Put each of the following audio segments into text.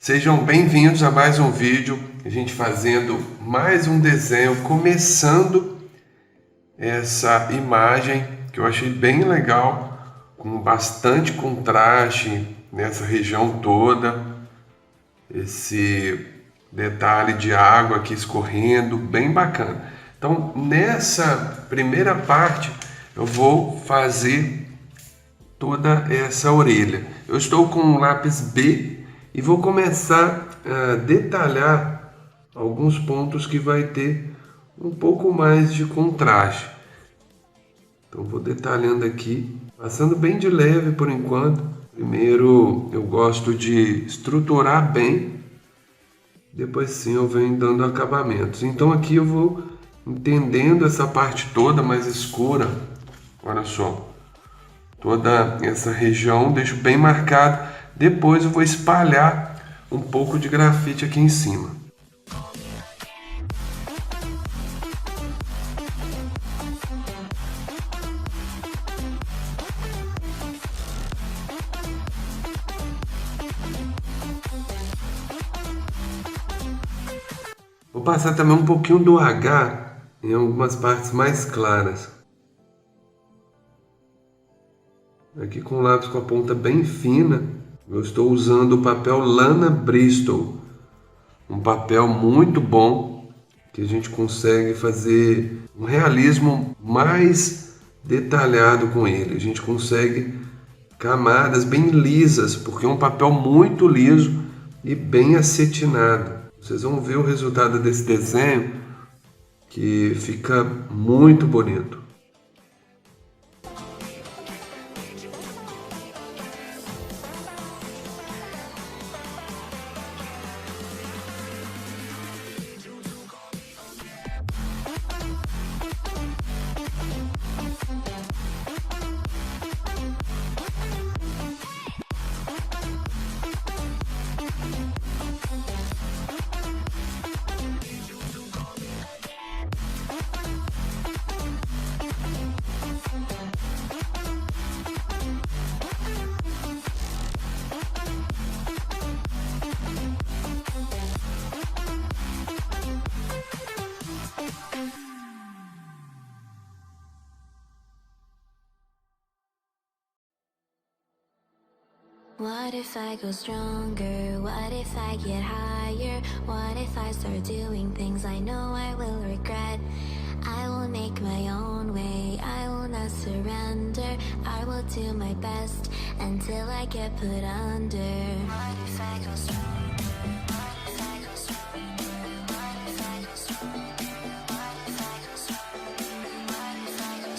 Sejam bem-vindos a mais um vídeo, a gente fazendo mais um desenho, começando essa imagem que eu achei bem legal, com bastante contraste nessa região toda, esse detalhe de água aqui escorrendo, bem bacana. Então, nessa primeira parte, eu vou fazer toda essa orelha. Eu estou com um lápis B e vou começar a detalhar alguns pontos que vai ter um pouco mais de contraste. Então vou detalhando aqui, passando bem de leve por enquanto. Primeiro eu gosto de estruturar bem, depois sim eu venho dando acabamentos. Então aqui eu vou entendendo essa parte toda mais escura, olha só. Toda essa região deixo bem marcado. Depois eu vou espalhar um pouco de grafite aqui em cima. Vou passar também um pouquinho do H em algumas partes mais claras. Aqui com o lápis com a ponta bem fina, eu estou usando o papel Lana Bristol. Um papel muito bom, que a gente consegue fazer um realismo mais detalhado com ele. A gente consegue camadas bem lisas, porque é um papel muito liso e bem acetinado. Vocês vão ver o resultado desse desenho, que fica muito bonito. What if I go stronger? What if I get higher? What if I start doing things I know I will regret? I will make my own way, I will not surrender. I will do my best until I get put under. What if I go stronger? What if I go stronger? What if I go stronger? What if I go stronger? What if I go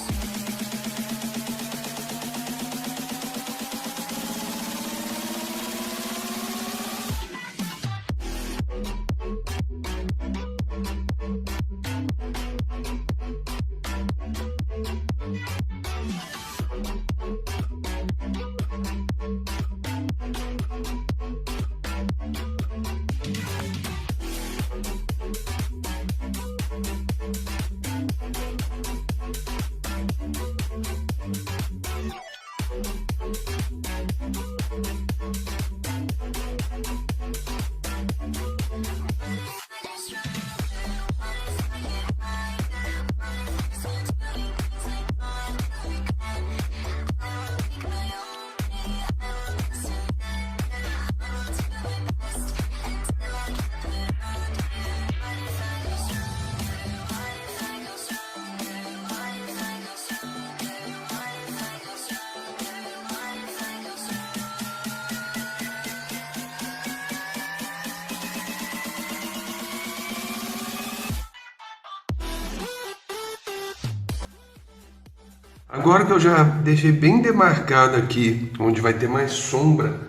Agora que eu já deixei bem demarcado aqui, onde vai ter mais sombra,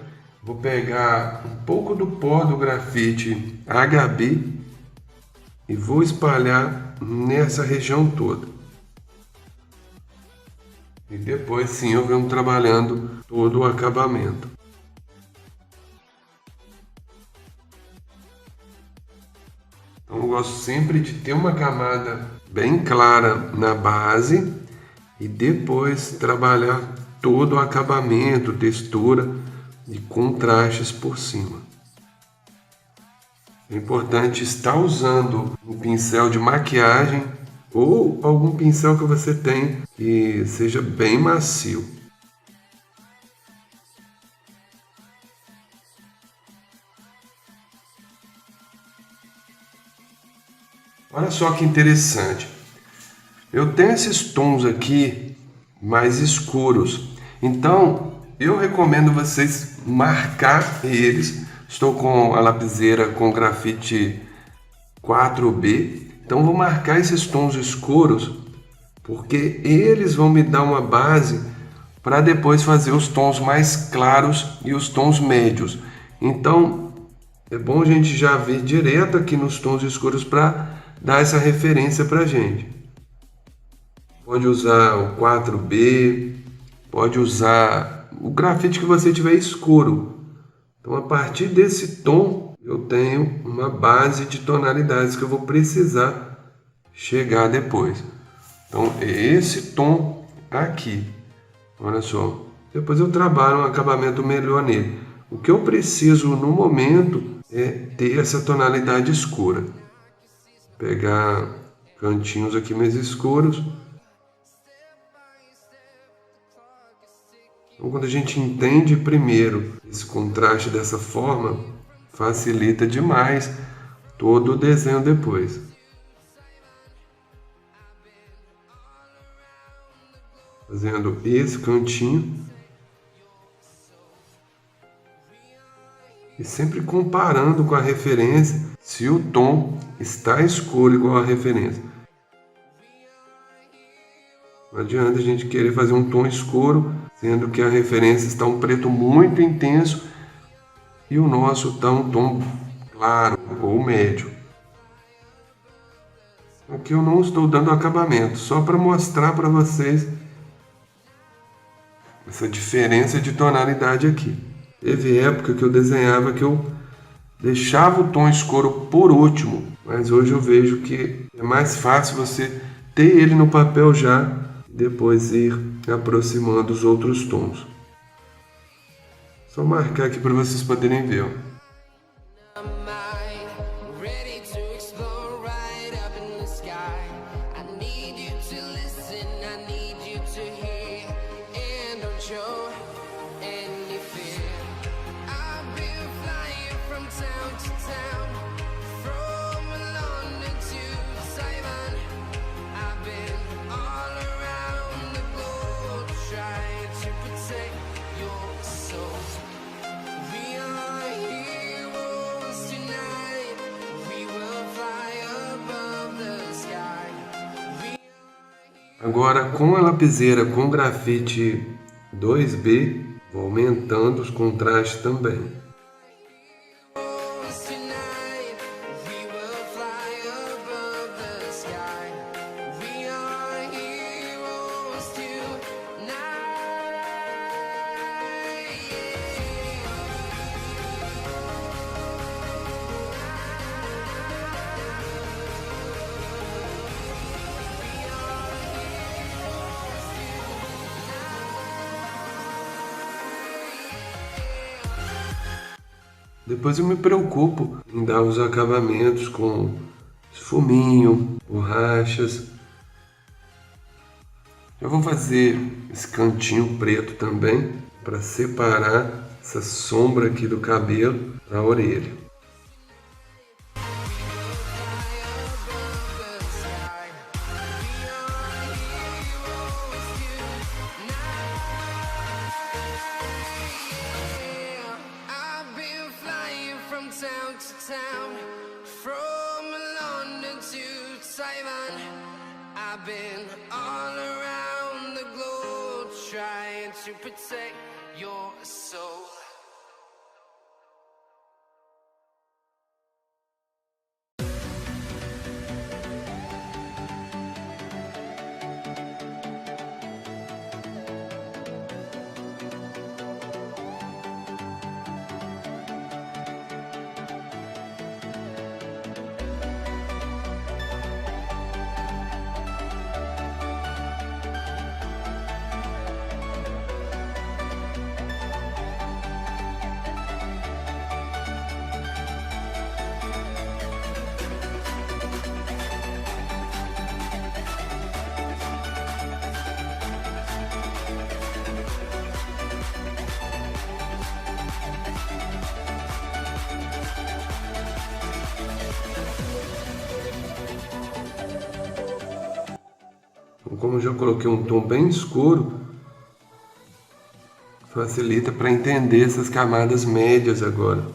vou pegar um pouco do pó do grafite HB e vou espalhar nessa região toda. E depois sim eu venho trabalhando todo o acabamento. Então eu gosto sempre de ter uma camada bem clara na base e depois trabalhar todo o acabamento, textura e contrastes por cima. É importante estar usando um pincel de maquiagem ou algum pincel que você tem que seja bem macio. Olha só que interessante. Eu tenho esses tons aqui mais escuros, então eu recomendo vocês marcar eles. Estou com a lapiseira com grafite 4B, então vou marcar esses tons escuros porque eles vão me dar uma base para depois fazer os tons mais claros e os tons médios. Então é bom a gente já ver direto aqui nos tons escuros para dar essa referência para a gente. Pode usar o 4B, pode usar o grafite que você tiver escuro. Então, a partir desse tom, eu tenho uma base de tonalidades que eu vou precisar chegar depois. Então, é esse tom aqui. Olha só. Depois eu trabalho um acabamento melhor nele. O que eu preciso no momento é ter essa tonalidade escura. Pegar cantinhos aqui mais escuros. Então, quando a gente entende primeiro esse contraste dessa forma, facilita demais todo o desenho depois. Fazendo esse cantinho. E sempre comparando com a referência se o tom está escuro igual a referência. Não adianta a gente querer fazer um tom escuro, sendo que a referência está um preto muito intenso e o nosso está um tom claro ou médio. Aqui eu não estou dando acabamento, só para mostrar para vocês essa diferença de tonalidade aqui. Teve época que eu desenhava que eu deixava o tom escuro por último, mas hoje eu vejo que é mais fácil você ter ele no papel já e depois ir aproximando os outros tons. Só marcar aqui para vocês poderem ver. Ó. Agora, com a lapiseira com grafite 2B, vou aumentando os contrastes também. Depois eu me preocupo em dar os acabamentos com esfuminho, borrachas. Eu vou fazer esse cantinho preto também para separar essa sombra aqui do cabelo da orelha. I've been all around the globe trying to protect your soul. Então, como eu já coloquei um tom bem escuro, facilita para entender essas camadas médias agora.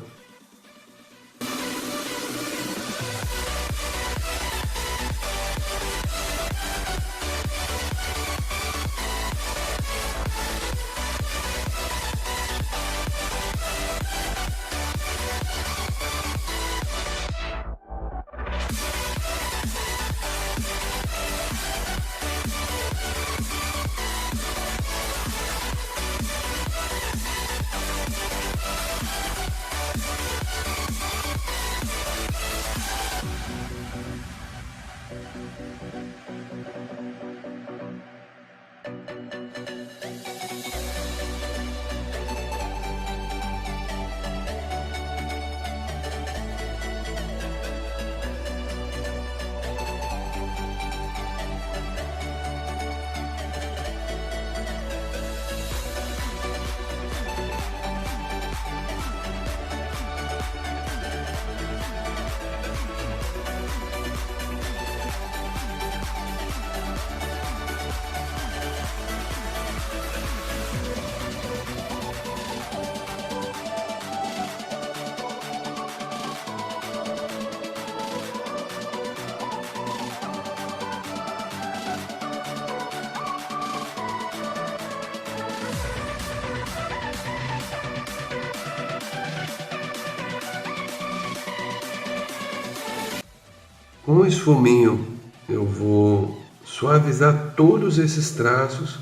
Com o esfuminho eu vou suavizar todos esses traços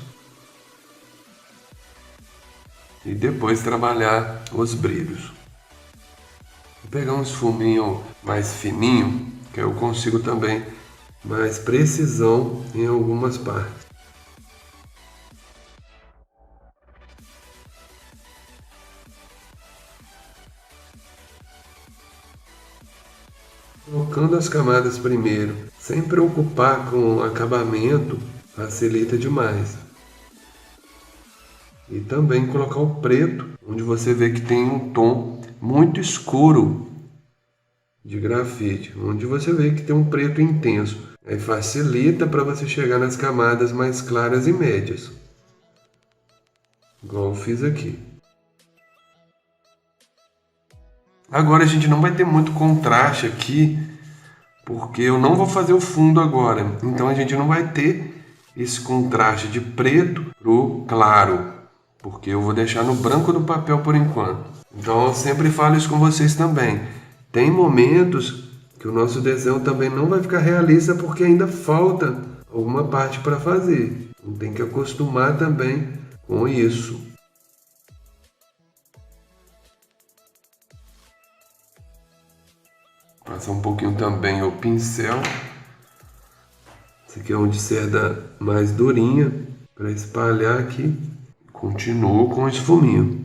e depois trabalhar os brilhos. Vou pegar um esfuminho mais fininho, que eu consigo também mais precisão em algumas partes. Colocando as camadas primeiro, sem preocupar com o acabamento, facilita demais. E também colocar o preto, onde você vê que tem um tom muito escuro de grafite, onde você vê que tem um preto intenso. Aí facilita para você chegar nas camadas mais claras e médias, igual eu fiz aqui. Agora a gente não vai ter muito contraste aqui, porque eu não vou fazer o fundo agora. Então a gente não vai ter esse contraste de preto pro claro, porque eu vou deixar no branco do papel por enquanto. Então eu sempre falo isso com vocês também. Tem momentos que o nosso desenho também não vai ficar realista porque ainda falta alguma parte para fazer. Então tem que acostumar também com isso. Passar um pouquinho também o pincel. Esse aqui é onde cerda mais durinha para espalhar aqui. Continuo com o esfuminho.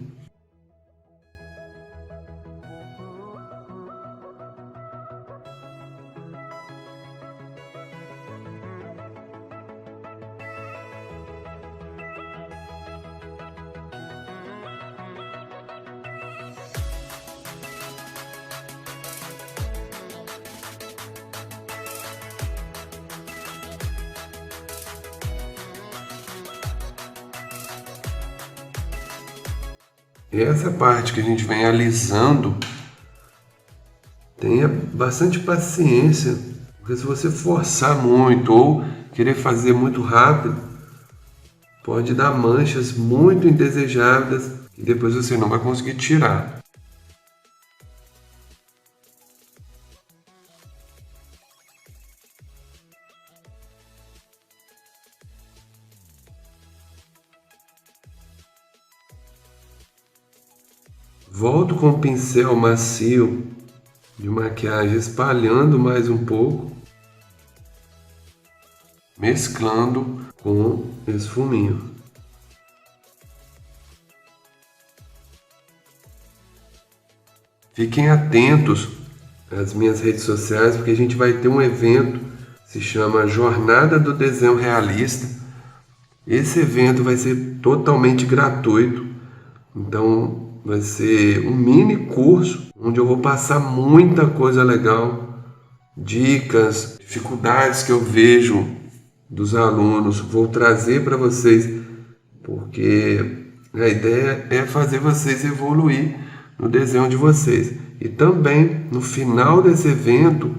Essa parte que a gente vem alisando, tenha bastante paciência, porque se você forçar muito ou querer fazer muito rápido, pode dar manchas muito indesejáveis e depois você não vai conseguir tirar. Volto com o pincel macio de maquiagem, espalhando mais um pouco, mesclando com esse fuminho. Fiquem atentos às minhas redes sociais, porque a gente vai ter um evento, se chama Jornada do Desenho Realista. Esse evento vai ser totalmente gratuito, então vai ser um mini curso onde eu vou passar muita coisa legal, dicas, dificuldades que eu vejo dos alunos, vou trazer para vocês, porque a ideia é fazer vocês evoluir no desenho de vocês. E também, no final desse evento,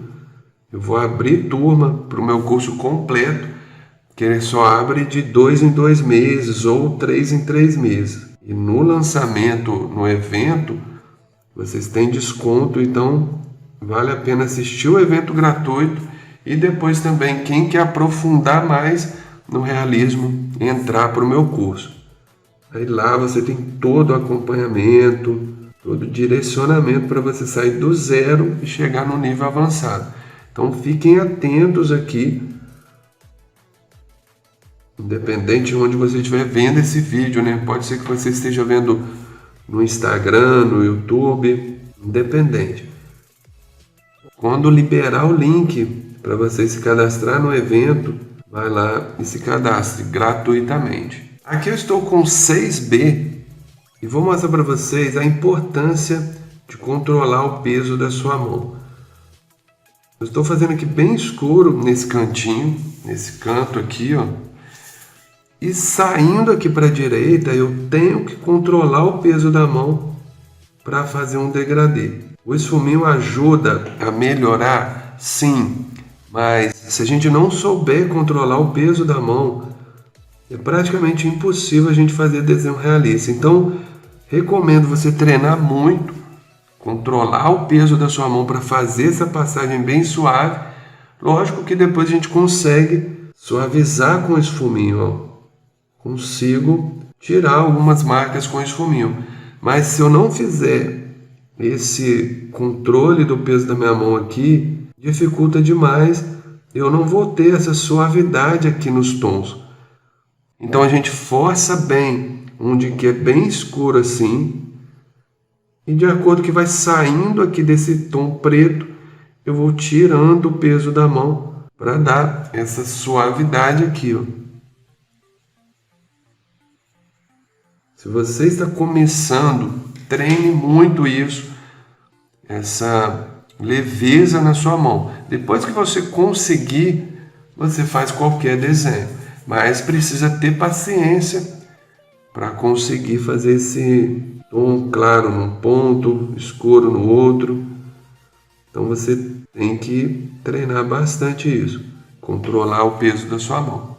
eu vou abrir turma para o meu curso completo, que ele só abre de 2 em 2 meses ou 3 em 3 meses. E no lançamento, no evento, vocês têm desconto, então vale a pena assistir o evento gratuito e depois também, quem quer aprofundar mais no realismo, entrar para o meu curso. Aí lá você tem todo o acompanhamento, todo o direcionamento para você sair do zero e chegar no nível avançado. Então fiquem atentos aqui, independente de onde você estiver vendo esse vídeo, né? Pode ser que você esteja vendo no Instagram, no YouTube, independente. Quando liberar o link para você se cadastrar no evento, vai lá e se cadastre gratuitamente. Aqui eu estou com 6B e vou mostrar para vocês a importância de controlar o peso da sua mão. Eu estou fazendo aqui bem escuro nesse cantinho, nesse canto aqui, ó. E saindo aqui para a direita, eu tenho que controlar o peso da mão para fazer um degradê. O esfuminho ajuda a melhorar, sim, mas se a gente não souber controlar o peso da mão, é praticamente impossível a gente fazer desenho realista. Então, recomendo você treinar muito, controlar o peso da sua mão para fazer essa passagem bem suave. Lógico que depois a gente consegue suavizar com o esfuminho, ó. Consigo tirar algumas marcas com esfuminho, mas se eu não fizer esse controle do peso da minha mão aqui, dificulta demais, eu não vou ter essa suavidade aqui nos tons. Então a gente força bem onde que é bem escuro assim, e de acordo que vai saindo aqui desse tom preto, eu vou tirando o peso da mão para dar essa suavidade aqui, ó. Se você está começando, treine muito isso, essa leveza na sua mão. Depois que você conseguir, você faz qualquer desenho, mas precisa ter paciência para conseguir fazer esse tom claro num ponto, escuro no outro. Então você tem que treinar bastante isso, controlar o peso da sua mão.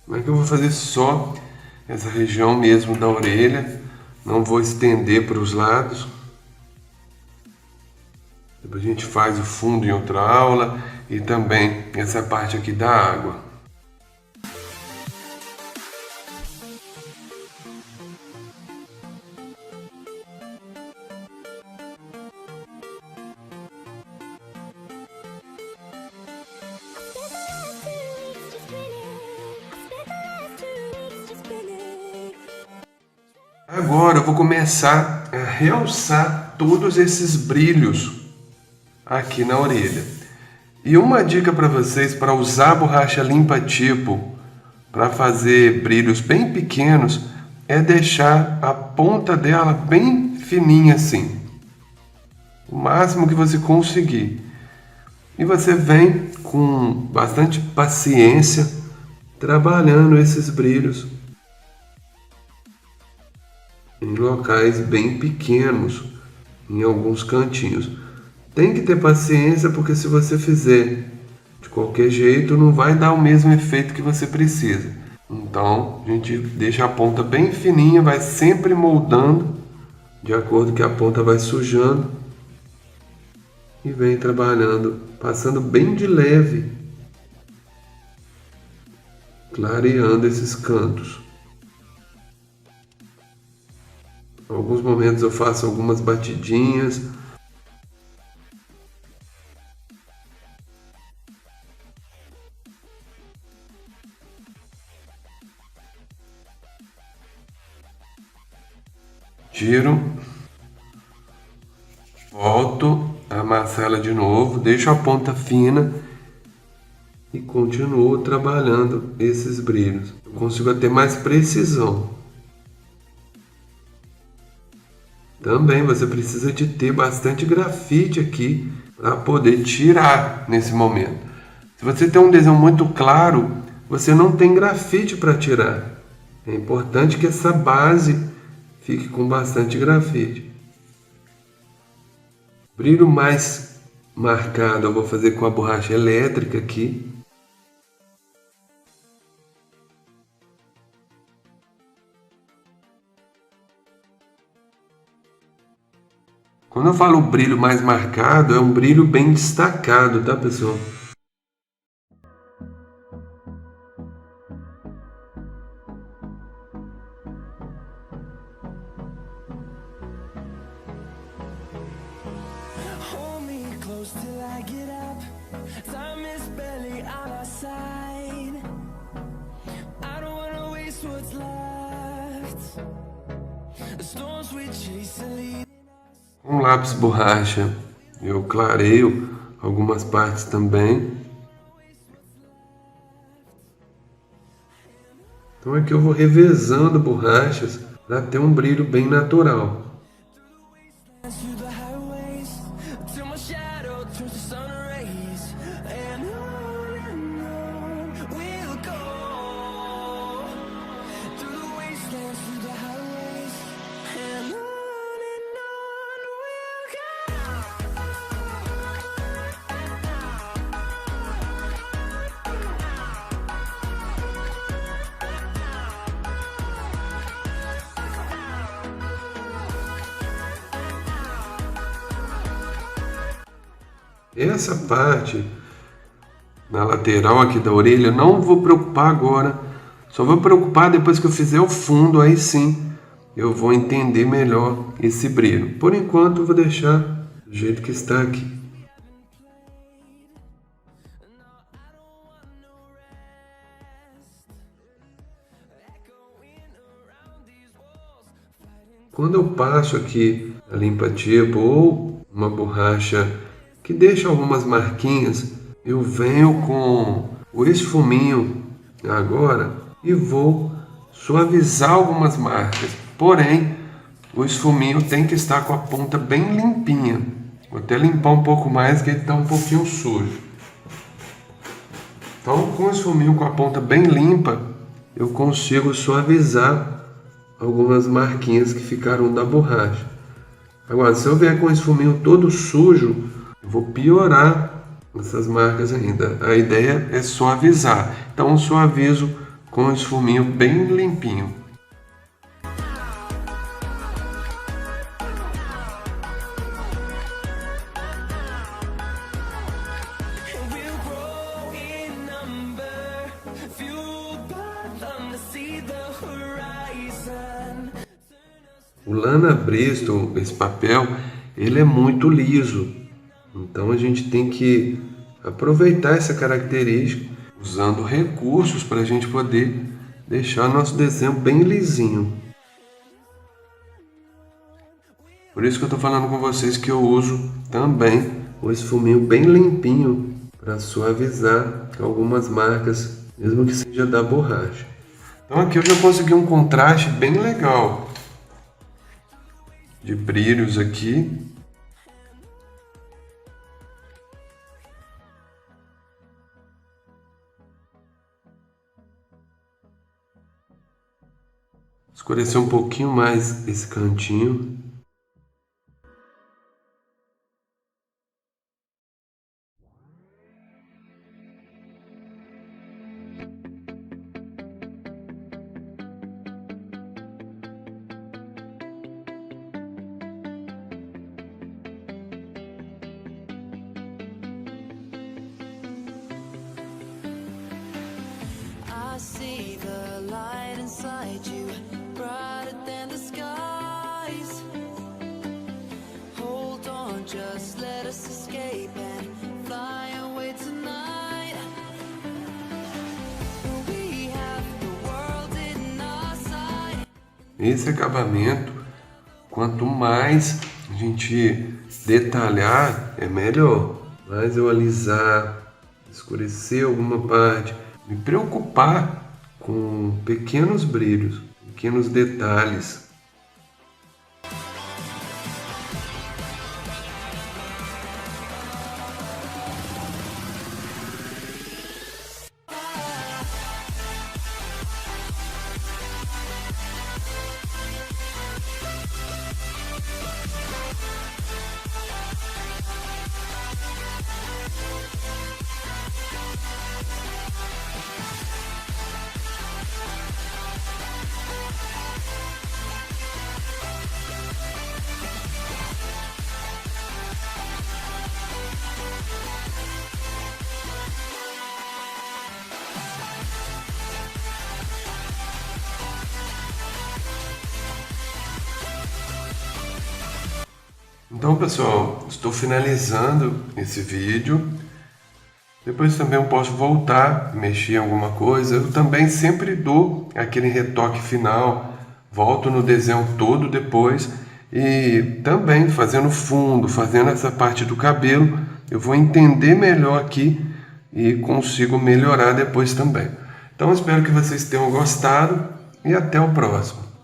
Como é que eu vou fazer só essa região mesmo da orelha? Não vou estender para os lados. Depois a gente faz o fundo em outra aula e também essa parte aqui da água. Agora eu vou começar a realçar todos esses brilhos aqui na orelha. E uma dica para vocês para usar a borracha limpa tipo para fazer brilhos bem pequenos é deixar a ponta dela bem fininha assim. O máximo que você conseguir. E você vem com bastante paciência trabalhando esses brilhos em locais bem pequenos, em alguns cantinhos. Tem que ter paciência, porque se você fizer de qualquer jeito, não vai dar o mesmo efeito que você precisa. Então, a gente deixa a ponta bem fininha, vai sempre moldando de acordo que a ponta vai sujando e vem trabalhando, passando bem de leve, clareando esses cantos. Em alguns momentos eu faço algumas batidinhas. Tiro, volto, amasso ela de novo, deixo a ponta fina e continuo trabalhando esses brilhos. Eu consigo ter mais precisão. Também você precisa de ter bastante grafite aqui para poder tirar nesse momento. Se você tem um desenho muito claro, você não tem grafite para tirar. É importante que essa base fique com bastante grafite. Brilho mais marcado eu vou fazer com a borracha elétrica aqui. Quando eu falo brilho mais marcado, é um brilho bem destacado, tá, pessoal? Hold me close till I get up. Time is barely on our side. I don't wanna waste what's left. The storms we chase are leading. Com lápis borracha eu clareio algumas partes também. Então aqui eu vou revezando borrachas para ter um brilho bem natural. Through the highways till my shadow turns to sun rays, and on we'll go through the wastelands, through the highways, and on we'll go. Essa parte na lateral aqui da orelha eu não vou preocupar agora, só vou preocupar depois que eu fizer o fundo, aí sim eu vou entender melhor esse brilho. Por enquanto eu vou deixar do jeito que está aqui. Quando eu passo aqui a limpa-tipo ou uma borracha que deixa algumas marquinhas, eu venho com o esfuminho agora e vou suavizar algumas marcas. Porém, o esfuminho tem que estar com a ponta bem limpinha. Vou até limpar um pouco mais, que ele está um pouquinho sujo. Então, com o esfuminho com a ponta bem limpa, eu consigo suavizar algumas marquinhas que ficaram da borracha. Agora, se eu vier com o esfuminho todo sujo, eu vou piorar essas marcas ainda. A ideia é suavizar. Então, eu suavizo com o esfuminho bem limpinho. And we'll grow in number, fueled by them to see the horizon. O Lana Bristol, esse papel, ele é muito liso. Então a gente tem que aproveitar essa característica usando recursos para a gente poder deixar nosso desenho bem lisinho. Por isso que eu estou falando com vocês que eu uso também o esfuminho bem limpinho para suavizar algumas marcas, mesmo que seja da borracha. Então aqui eu já consegui um contraste bem legal de brilhos aqui. escurecer um pouquinho mais esse cantinho. I see the light inside you, brighter than the skies. Hold on, just let us escape and fly away tonight. We have the world in our sight. Esse acabamento, quanto mais a gente detalhar, é melhor. Mais eu alisar, escurecer alguma parte, me preocupar com pequenos brilhos, pequenos detalhes. Então, pessoal, estou finalizando esse vídeo. Depois também eu posso voltar, mexer em alguma coisa. Eu também sempre dou aquele retoque final, volto no desenho todo depois e também fazendo fundo, fazendo essa parte do cabelo, eu vou entender melhor aqui e consigo melhorar depois também. Então, espero que vocês tenham gostado e até o próximo.